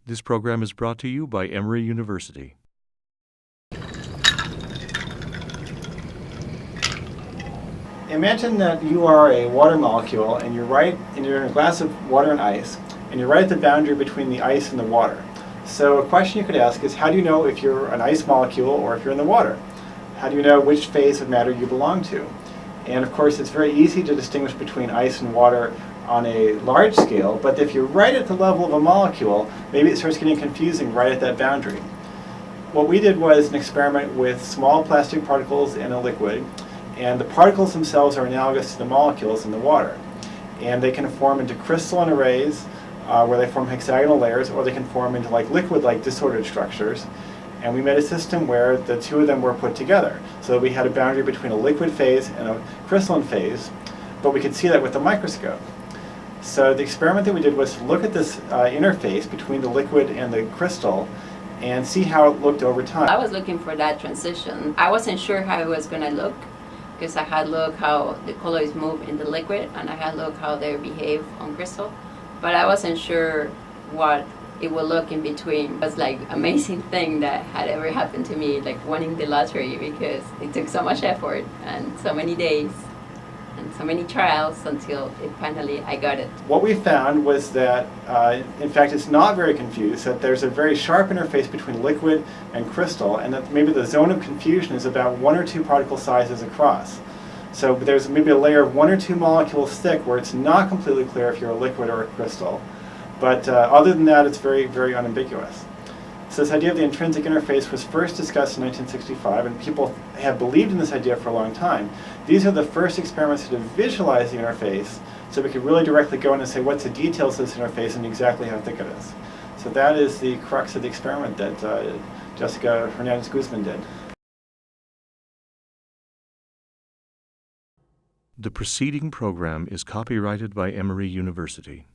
This program is brought to you by Emory University. Imagine that you are a water molecule and you're in a glass of water and ice, and you're right at the boundary between the ice and the water. So a question you could ask is, how do you know if you're an ice molecule or if you're in the water? How do you know which phase of matter you belong to? And of course, it's very easy to distinguish between ice and water on a large scale, but if you're right at the level of a molecule, maybe it starts getting confusing right at that boundary. What we did was an experiment with small plastic particles in a liquid, and the particles themselves are analogous to the molecules in the water. And they can form into crystalline arrays where they form hexagonal layers, or they can form into liquid-like disordered structures. And we made a system where the two of them were put together. So we had a boundary between a liquid phase and a crystalline phase, but we could see that with the microscope. So the experiment that we did was to look at this interface between the liquid and the crystal and see how it looked over time. I was looking for that transition. I wasn't sure how it was going to look, because I had looked how the colors move in the liquid and I had looked how they behave on crystal, but I wasn't sure what it would look in between. It was like amazing thing that had ever happened to me, like winning the lottery, because it took so much effort and so many days and so many trials until I got it. What we found was that, in fact, it's not very confused, that there's a very sharp interface between liquid and crystal, and that maybe the zone of confusion is about 1 or 2 particle sizes across. So there's maybe a layer of 1 or 2 molecules thick where it's not completely clear if you're a liquid or a crystal. But other than that, it's very, very unambiguous. So this idea of the intrinsic interface was first discussed in 1965, and people have believed in this idea for a long time. These are the first experiments to visualize the interface, so we could really directly go in and say what's the details of this interface and exactly how thick it is. So that is the crux of the experiment that Jessica Hernandez Guzman did. The preceding program is copyrighted by Emory University.